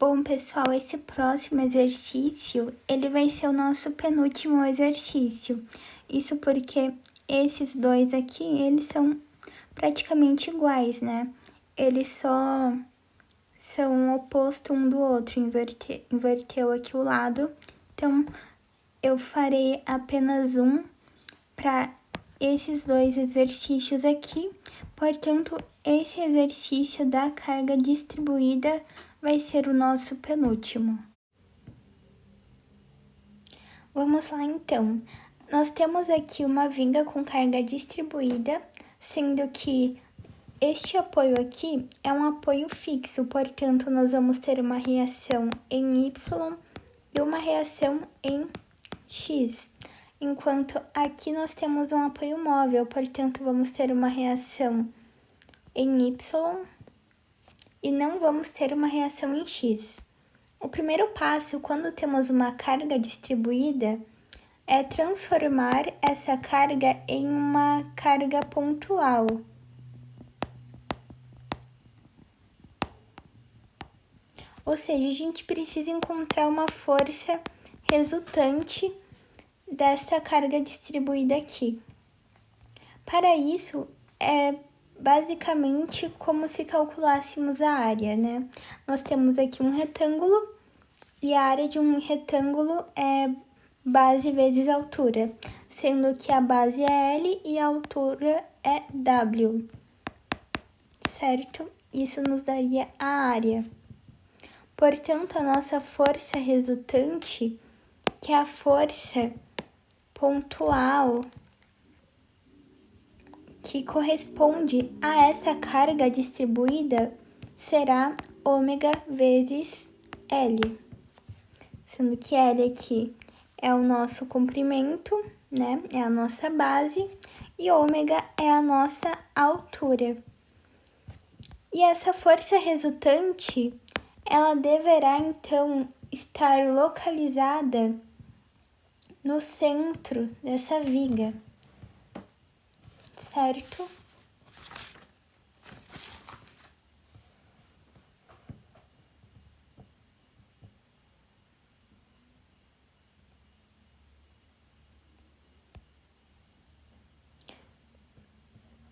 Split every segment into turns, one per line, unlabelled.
Bom, pessoal, esse próximo exercício, ele vai ser o nosso penúltimo exercício. Isso porque esses dois aqui, eles são praticamente iguais, né? Eles só são o oposto um do outro, inverteu aqui o lado. Então, eu farei apenas um para esses dois exercícios aqui. Portanto, esse exercício da carga distribuída vai ser o nosso penúltimo. Vamos lá então. Nós temos aqui uma viga com carga distribuída, sendo que este apoio aqui é um apoio fixo, portanto, nós vamos ter uma reação em Y e uma reação em X. Enquanto aqui nós temos um apoio móvel, portanto, vamos ter uma reação em Y e não vamos ter uma reação em X. O primeiro passo, quando temos uma carga distribuída, é transformar essa carga em uma carga pontual. Ou seja, a gente precisa encontrar uma força resultante dessa carga distribuída aqui. Para isso, é basicamente como se calculássemos a área, né? Nós temos aqui um retângulo e a área de um retângulo é base vezes altura, sendo que a base é L e a altura é W, certo? Isso nos daria a área. Portanto, a nossa força resultante, que é a força pontual, que corresponde a essa carga distribuída, será ômega vezes L, sendo que L aqui é o nosso comprimento, né? É a nossa base, e ômega é a nossa altura. E essa força resultante, ela deverá então estar localizada no centro dessa viga, certo?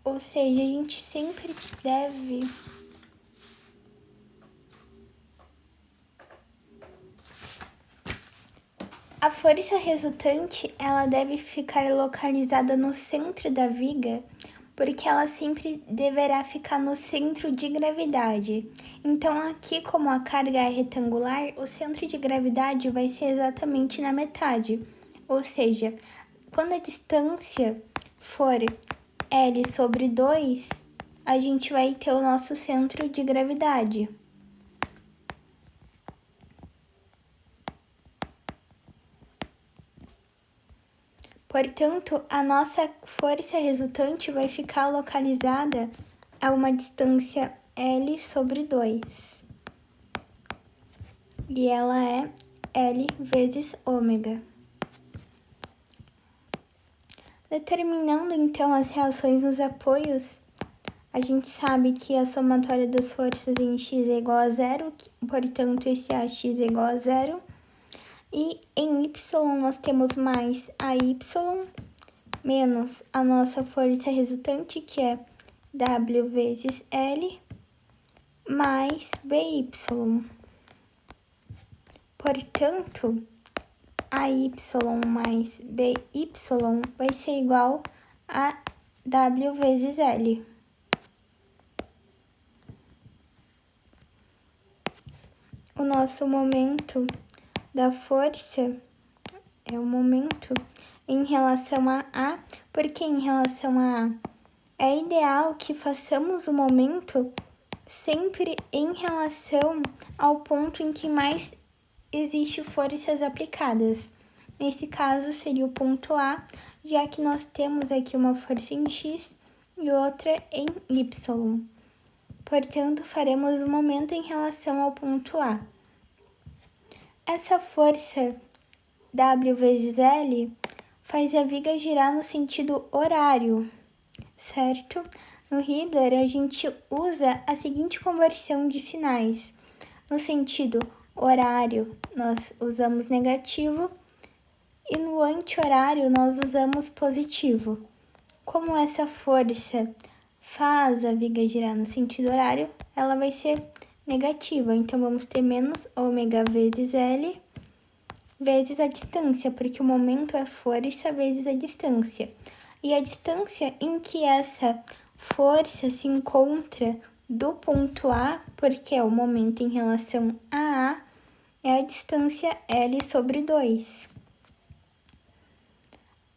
Ou seja, a gente sempre deve a força resultante, ela deve ficar localizada no centro da viga, porque ela sempre deverá ficar no centro de gravidade. Então, aqui, como a carga é retangular, o centro de gravidade vai ser exatamente na metade. Ou seja, quando a distância for L sobre 2, a gente vai ter o nosso centro de gravidade. Portanto, a nossa força resultante vai ficar localizada a uma distância L sobre 2. E ela é L vezes ômega. Determinando, então, as reações nos apoios, a gente sabe que a somatória das forças em X é igual a zero, portanto, esse AX é igual a zero. E em Y nós temos mais AY menos a nossa força resultante, que é W vezes L, mais BY. Portanto, AY mais BY vai ser igual a W vezes L. O nosso momento da força é o momento em relação a A, porque em relação a A é ideal que façamos o momento sempre em relação ao ponto em que mais existe forças aplicadas. Nesse caso seria o ponto A, já que nós temos aqui uma força em X e outra em Y. Portanto, faremos o momento em relação ao ponto A. Essa força W vezes L faz a viga girar no sentido horário, certo? No Hibbeler, a gente usa a seguinte conversão de sinais. No sentido horário, nós usamos negativo e no anti-horário nós usamos positivo. Como essa força faz a viga girar no sentido horário, ela vai ser negativa. Então, vamos ter menos ômega vezes L vezes a distância, porque o momento é força vezes a distância. E a distância em que essa força se encontra do ponto A, porque é o momento em relação a A, é a distância L sobre 2.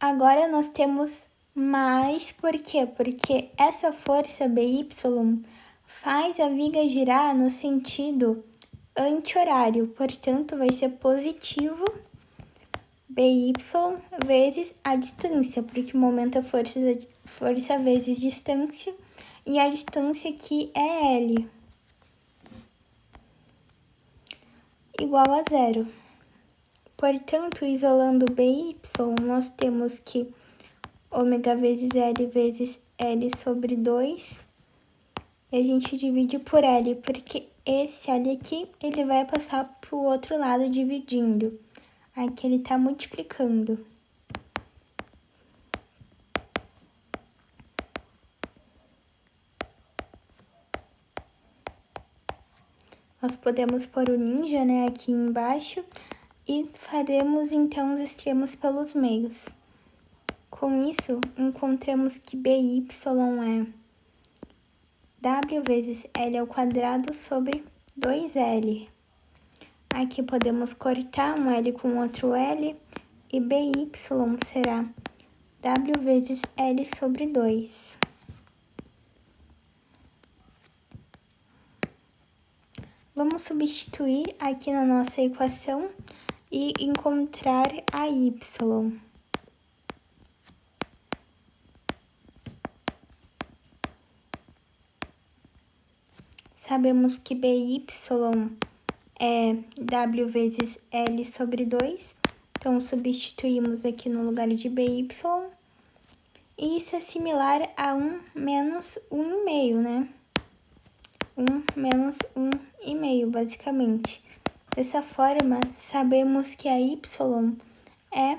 Agora nós temos mais, por quê? Porque essa força BY faz a viga girar no sentido anti-horário, portanto vai ser positivo BY vezes a distância, porque o momento é força vezes distância, e a distância aqui é L, igual a 0. Portanto, isolando BY, nós temos que ômega vezes L sobre 2, e a gente divide por L, porque esse L aqui, ele vai passar para o outro lado dividindo. Aqui ele está multiplicando. Nós podemos pôr o ninja, né, aqui embaixo e faremos então os extremos pelos meios. Com isso, encontramos que BY é W vezes L ao quadrado sobre 2L. Aqui podemos cortar um L com outro L e BY será W vezes L sobre 2. Vamos substituir aqui na nossa equação e encontrar a y. Sabemos que BY é W vezes L sobre 2, então substituímos aqui no lugar de BY. E isso é similar a 1 menos 1,5, né? 1 menos 1,5, basicamente. Dessa forma, sabemos que a y é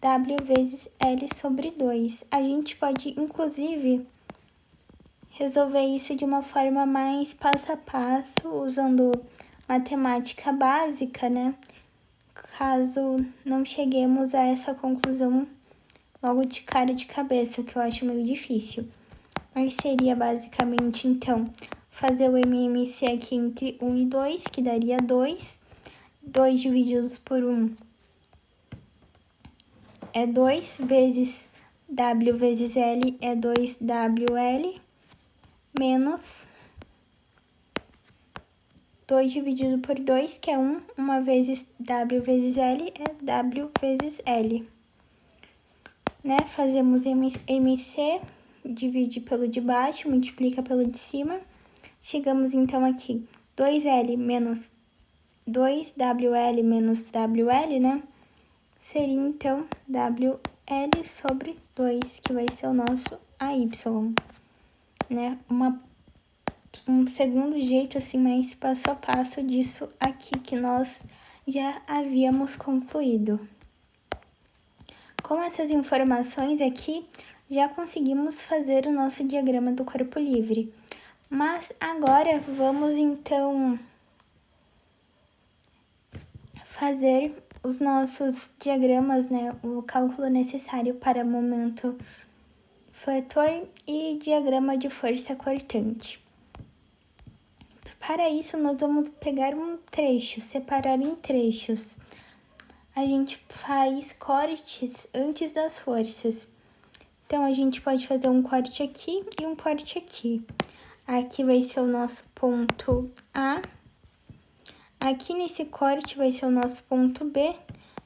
W vezes L sobre 2. A gente pode, inclusive, resolver isso de uma forma mais passo a passo, usando matemática básica, né? Caso não cheguemos a essa conclusão logo de cara de cabeça, que eu acho meio difícil. Mas seria basicamente, então, fazer o MMC aqui entre 1 e 2, que daria 2. 2 divididos por 1 é 2, vezes W vezes L é 2WL, menos 2 dividido por 2, que é 1. 1 vezes W vezes L é W vezes L. Né? Fazemos MC, divide pelo de baixo, multiplica pelo de cima. Chegamos então aqui, 2L menos 2WL menos WL, né? Seria então WL sobre 2, que vai ser o nosso AY, né? Um segundo jeito, assim, mais passo a passo disso aqui que nós já havíamos concluído. Com essas informações aqui, já conseguimos fazer o nosso diagrama do corpo livre. Mas agora vamos então fazer os nossos diagramas, né? O cálculo necessário para momento fletor e diagrama de força cortante. Para isso, nós vamos pegar um trecho, separar em trechos. A gente faz cortes antes das forças. Então, a gente pode fazer um corte aqui e um corte aqui. Aqui vai ser o nosso ponto A. Aqui nesse corte vai ser o nosso ponto B.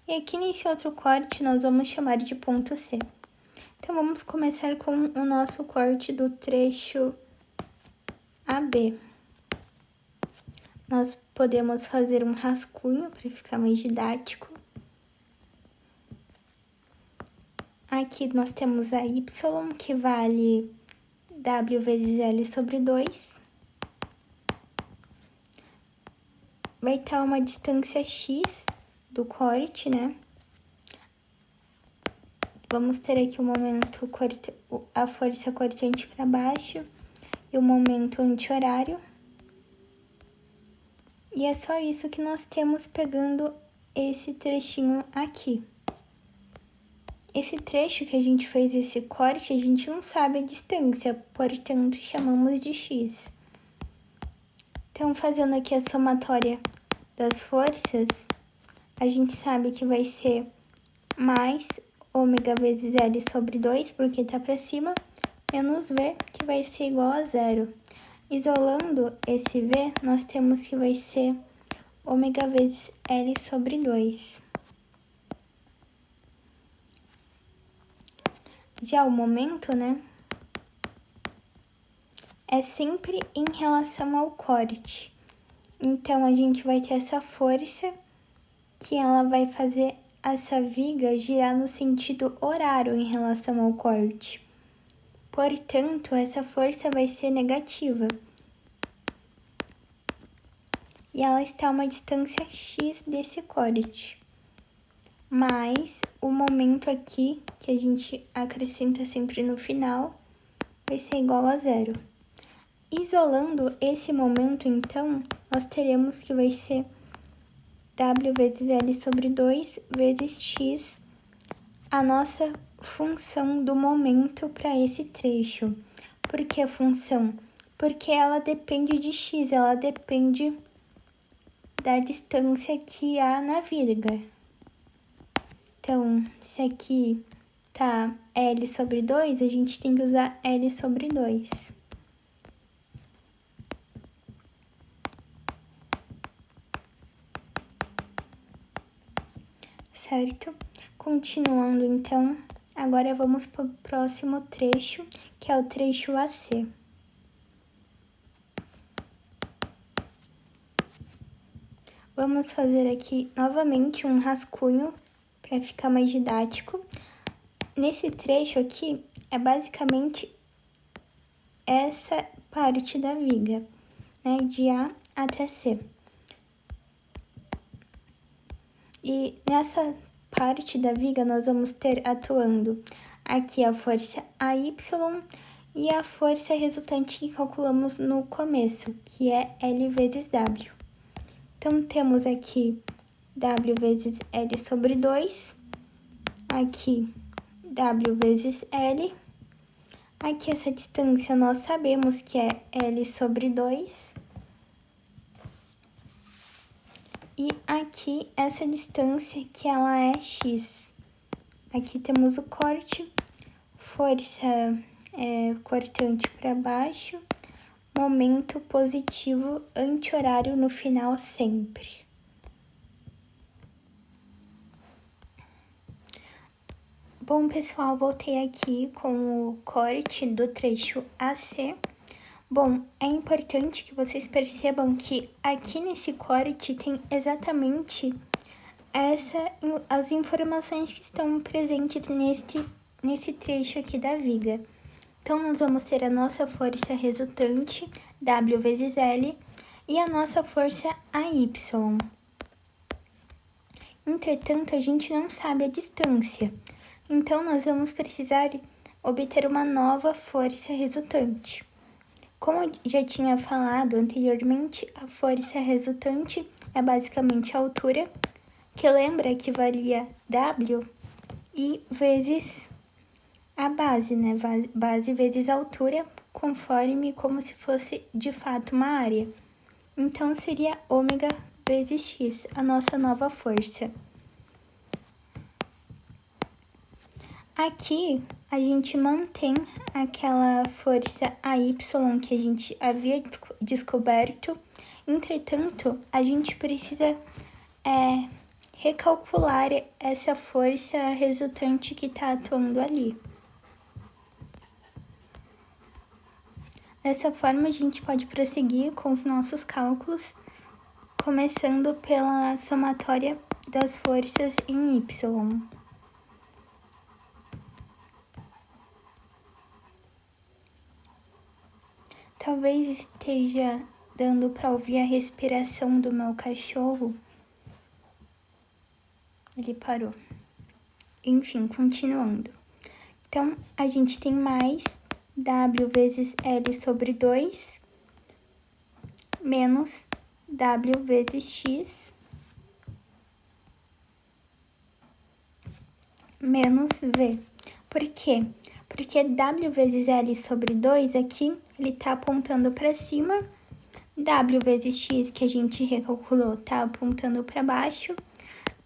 E aqui nesse outro corte nós vamos chamar de ponto C. Então, vamos começar com o nosso corte do trecho AB. Nós podemos fazer um rascunho para ficar mais didático. Aqui nós temos a Y, que vale W vezes L sobre 2. vai estar uma distância x do corte, né? Vamos ter aqui o momento, a força cortante para baixo e o momento anti-horário. E é só isso que nós temos pegando esse trechinho aqui. Esse trecho que a gente fez esse corte, a gente não sabe a distância, portanto, chamamos de x. Então, fazendo aqui a somatória das forças, a gente sabe que vai ser mais ômega vezes L sobre 2, porque tá para cima, menos V, que vai ser igual a zero. Isolando esse V, nós temos que vai ser ômega vezes L sobre 2. Já o momento, né, é sempre em relação ao corte. Então, a gente vai ter essa força que ela vai fazer essa viga girar no sentido horário em relação ao corte. Portanto, essa força vai ser negativa. E ela está a uma distância x desse corte. Mas o momento aqui, que a gente acrescenta sempre no final, vai ser igual a zero. Isolando esse momento, então, nós teremos que vai ser W vezes L sobre 2 vezes x, a nossa função do momento para esse trecho. Por que a função? Porque ela depende de x, ela depende da distância que há na viga. Então, se aqui tá L sobre 2, a gente tem que usar L sobre 2. Certo? Continuando, então, agora vamos para o próximo trecho, que é o trecho AC. Vamos fazer aqui novamente um rascunho para ficar mais didático. Nesse trecho aqui, é basicamente essa parte da viga, né, de A até C. E nessa parte da viga, nós vamos ter atuando aqui a força AY e a força resultante que calculamos no começo, que é L vezes W. Então, temos aqui W vezes L sobre 2, aqui W vezes L, aqui essa distância nós sabemos que é L sobre 2, e aqui essa distância que ela é X. Aqui temos o corte, força cortante para baixo, momento positivo anti-horário no final sempre. Bom, pessoal, voltei aqui com o corte do trecho AC. Bom, é importante que vocês percebam que aqui nesse corte tem exatamente as informações que estão presentes nesse trecho aqui da viga. Então, nós vamos ter a nossa força resultante, W vezes L, e a nossa força AY. Entretanto, a gente não sabe a distância. Então, nós vamos precisar obter uma nova força resultante. Como eu já tinha falado anteriormente, a força resultante é basicamente a altura, que lembra que valia W e vezes a base, né? Base vezes altura, conforme como se fosse de fato uma área. Então, seria ômega vezes x, a nossa nova força. Aqui, a gente mantém aquela força AY que a gente havia descoberto. Entretanto, a gente precisa recalcular essa força resultante que está atuando ali. Dessa forma, a gente pode prosseguir com os nossos cálculos, começando pela somatória das forças em Y. Talvez esteja dando para ouvir a respiração do meu cachorro. Ele parou. Enfim, continuando. Então, a gente tem mais W vezes L sobre 2 menos W vezes X menos V. Por quê? Porque W vezes L sobre 2 aqui, ele tá apontando para cima. W vezes X, que a gente recalculou, tá apontando para baixo.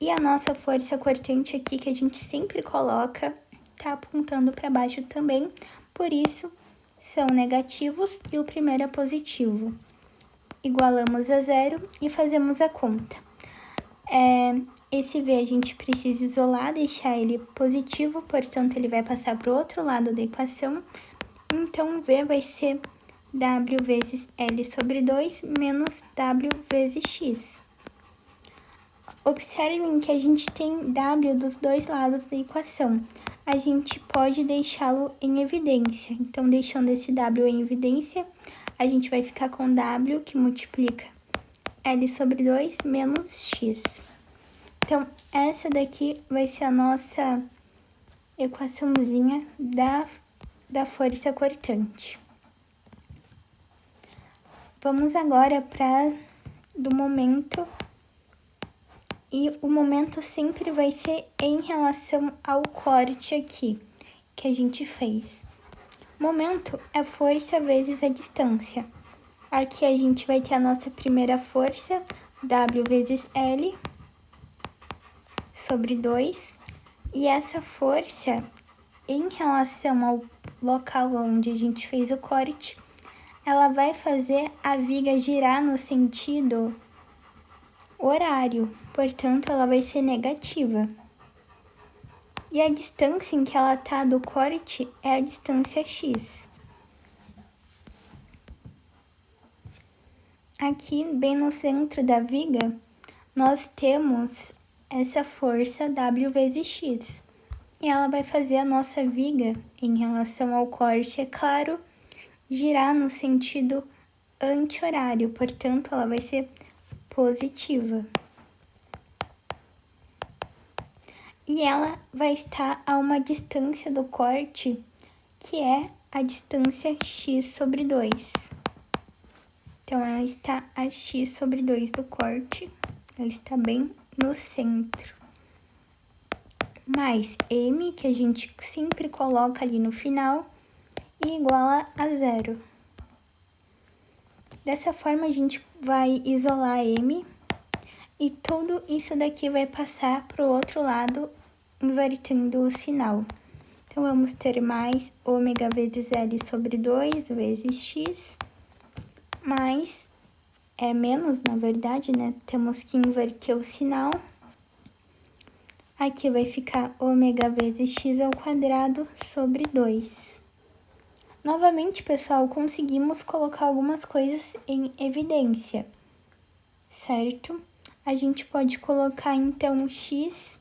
E a nossa força cortante aqui, que a gente sempre coloca, tá apontando para baixo também. Por isso, são negativos e o primeiro é positivo. Igualamos a zero e fazemos a conta. Esse V a gente precisa isolar, deixar ele positivo, portanto, ele vai passar para o outro lado da equação. Então, V vai ser W vezes L sobre 2 menos W vezes X. Observem que a gente tem W dos dois lados da equação. A gente pode deixá-lo em evidência. Então, deixando esse W em evidência, a gente vai ficar com W, que multiplica L sobre 2 menos X. Então, essa daqui vai ser a nossa equaçãozinha da força cortante. Vamos agora para do momento. E o momento sempre vai ser em relação ao corte aqui, que a gente fez. Momento é força vezes a distância. Aqui a gente vai ter a nossa primeira força, W vezes L, sobre 2. E essa força, em relação ao local onde a gente fez o corte, ela vai fazer a viga girar no sentido horário, portanto, ela vai ser negativa. E a distância em que ela tá do corte é a distância X. Aqui, bem no centro da viga, nós temos essa força W vezes X. E ela vai fazer a nossa viga, em relação ao corte, é claro, girar no sentido anti-horário, portanto, ela vai ser positiva. E ela vai estar a uma distância do corte, que é a distância x sobre 2. Então, ela está a x sobre 2 do corte, ela está bem no centro. Mais m, que a gente sempre coloca ali no final, e iguala a zero. Dessa forma, a gente vai isolar m, e tudo isso daqui vai passar para o outro lado, invertendo o sinal. Então, vamos ter mais ômega vezes L sobre 2 vezes X, mais, menos, na verdade, né? Temos que inverter o sinal. Aqui vai ficar ômega vezes X ao quadrado sobre 2. Novamente, pessoal, conseguimos colocar algumas coisas em evidência, certo? A gente pode colocar, então, X,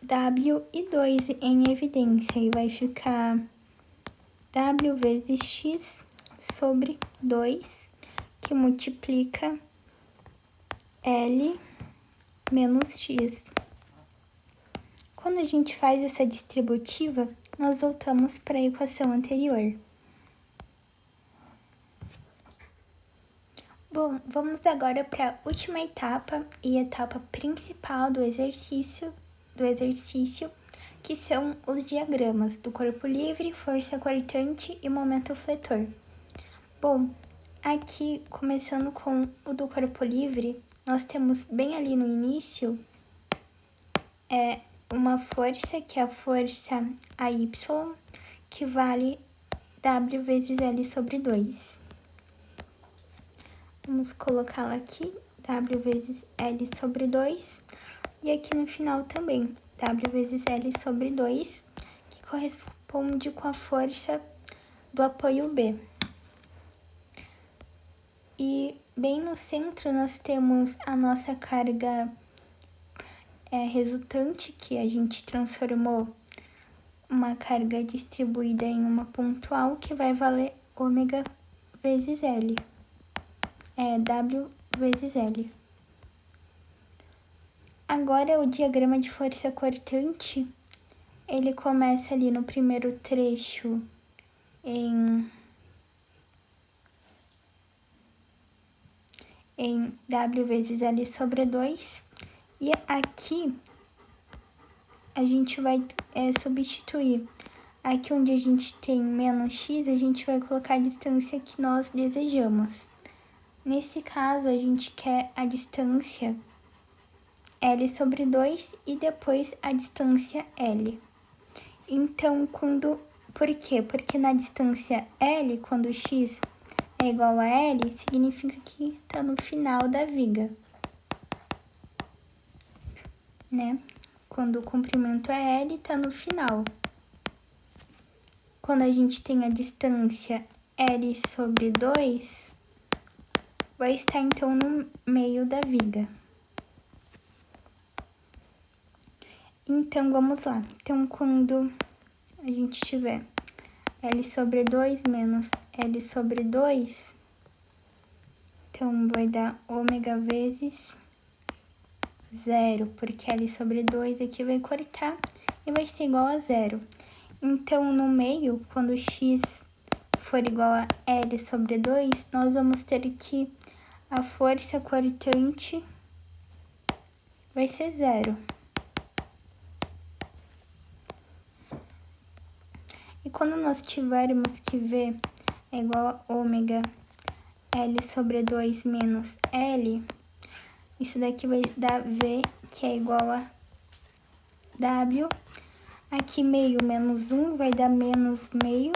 W e 2 em evidência. E vai ficar W vezes X sobre 2, que multiplica L menos X. Quando a gente faz essa distributiva, nós voltamos para a equação anterior. Bom, vamos agora para a última etapa e etapa principal do exercício, que são os diagramas do corpo livre, força cortante e momento fletor. Bom, aqui, começando com o do corpo livre, nós temos bem ali no início uma força, que é a força AY, que vale W vezes L sobre 2. Vamos colocá-la aqui, W vezes L sobre 2. E aqui no final também, W vezes L sobre 2, que corresponde com a força do apoio B. E bem no centro nós temos a nossa carga resultante, que a gente transformou uma carga distribuída em uma pontual, que vai valer ômega vezes L. é W vezes L. Agora, o diagrama de força cortante, ele começa ali no primeiro trecho em W vezes L sobre 2. E aqui, a gente vai substituir. Aqui onde a gente tem menos x, a gente vai colocar a distância que nós desejamos. Nesse caso, a gente quer a distância L sobre 2 e depois a distância L. Então, por quê? Porque na distância L, quando x é igual a L, significa que está no final da viga, né? Quando o comprimento é L, está no final. Quando a gente tem a distância L sobre 2, vai estar então no meio da viga. Então, vamos lá. Então, quando a gente tiver L sobre 2 menos L sobre 2, então vai dar ômega vezes 0, porque L sobre 2 aqui vai cortar e vai ser igual a 0. Então, no meio, quando x for igual a L sobre 2, nós vamos ter que a força cortante vai ser 0. E quando nós tivermos que V é igual a ômega L sobre 2 menos L, isso daqui vai dar V, que é igual a W. Aqui meio menos 1 vai dar menos meio.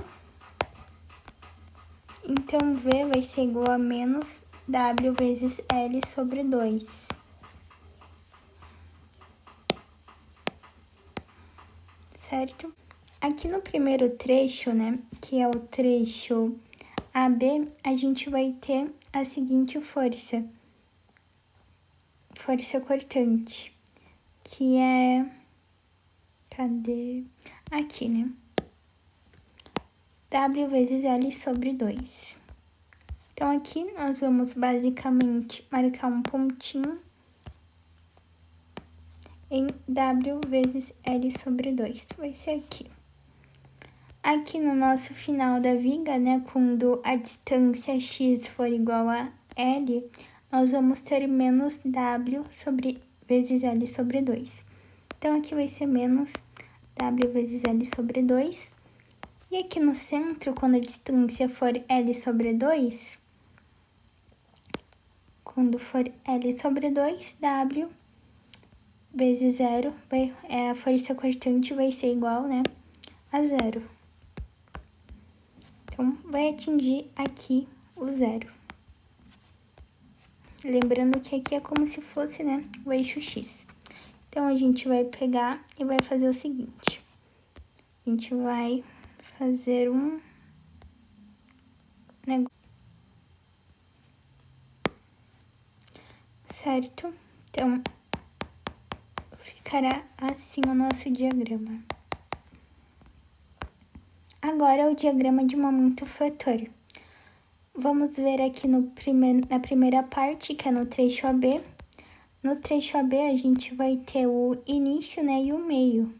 Então, V vai ser igual a menos W vezes L sobre 2. Certo? Aqui no primeiro trecho, né, que é o trecho AB, a gente vai ter a seguinte força cortante, que é, cadê? Aqui, né? W vezes L sobre 2. Então, aqui nós vamos basicamente marcar um pontinho em W vezes L sobre 2. Vai ser aqui. Aqui no nosso final da viga, né, quando a distância x for igual a L, nós vamos ter menos W vezes L sobre 2. Então, aqui vai ser menos W vezes L sobre 2. E aqui no centro, quando a distância for L sobre 2, quando for L sobre 2, W vezes 0, a força cortante vai ser igual, né, a 0. Então, vai atingir aqui o 0. Lembrando que aqui é como se fosse, né, o eixo X. Então, a gente vai pegar e vai fazer o seguinte. A gente vai fazer um negócio. Certo? Então, ficará assim o nosso diagrama. Agora, o diagrama de momento fletor. Vamos ver aqui na primeira parte, que é no trecho AB. No trecho AB, a gente vai ter o início, né, e o meio.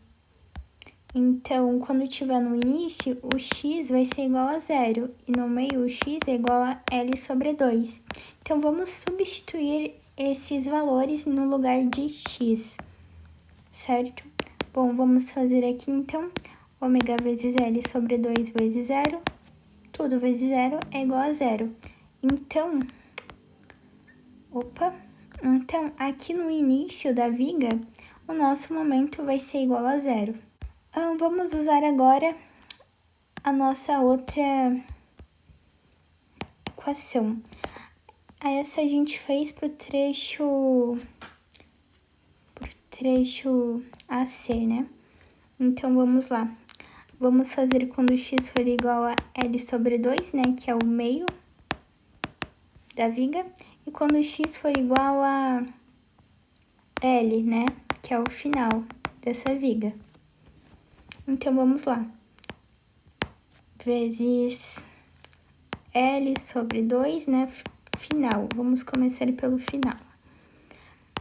Então, quando tiver no início, o x vai ser igual a 0. E no meio, o x é igual a L sobre 2. Então, vamos substituir esses valores no lugar de x, certo? Bom, vamos fazer aqui, então, ômega vezes L sobre 2 vezes 0, tudo vezes 0 é igual a 0. Então, aqui no início da viga, o nosso momento vai ser igual a 0. Vamos usar agora a nossa outra equação. Essa a gente fez pro trecho AC, né? Então, vamos lá. Vamos fazer quando x for igual a L sobre 2, né? Que é o meio da viga. E quando x for igual a L, né? Que é o final dessa viga. Então, vamos lá. Vezes L sobre 2, né? final. Vamos começar pelo final.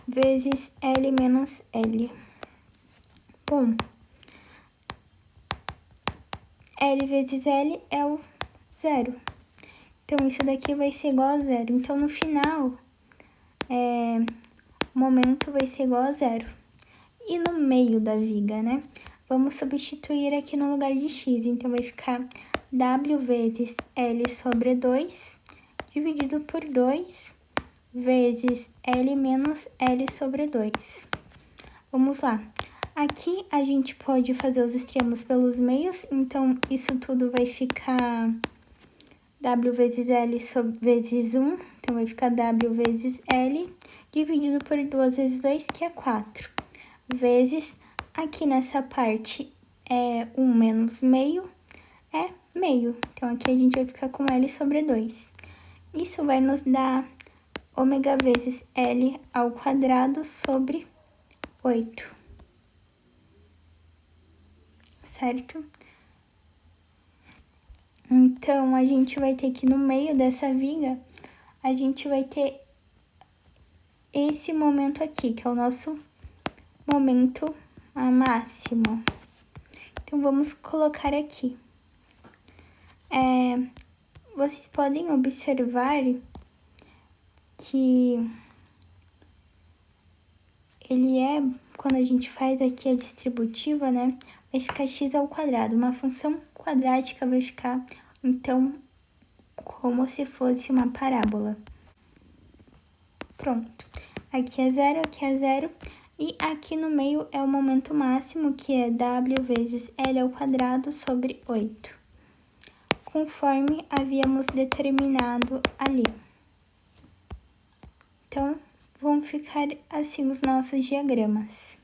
Vezes L menos L. Bom, L vezes L é o zero. Então, isso daqui vai ser igual a zero. Então, no final, o momento vai ser igual a zero. E no meio da viga, né? Vamos substituir aqui no lugar de x. Então, vai ficar W vezes L sobre 2, dividido por 2, vezes L menos L sobre 2. Vamos lá. Aqui, a gente pode fazer os extremos pelos meios. Então, isso tudo vai ficar W vezes L vezes 1. Então, vai ficar W vezes L, dividido por 2 vezes 2, que é 4. Vezes, aqui nessa parte, 1 menos meio, é meio. Então, aqui a gente vai ficar com L sobre 2. Isso vai nos dar ômega vezes L ao quadrado sobre 8. Certo? Então, a gente vai ter que no meio dessa viga, a gente vai ter esse momento aqui, que é o nosso momento máximo. Então, vamos colocar aqui. Vocês podem observar que ele quando a gente faz aqui a distributiva, né, vai ficar x ao quadrado. Uma função quadrática vai ficar, então, como se fosse uma parábola. Pronto. Aqui é zero, e aqui no meio é o momento máximo, que é W vezes L ao quadrado sobre 8, conforme havíamos determinado ali. Então, vão ficar assim os nossos diagramas.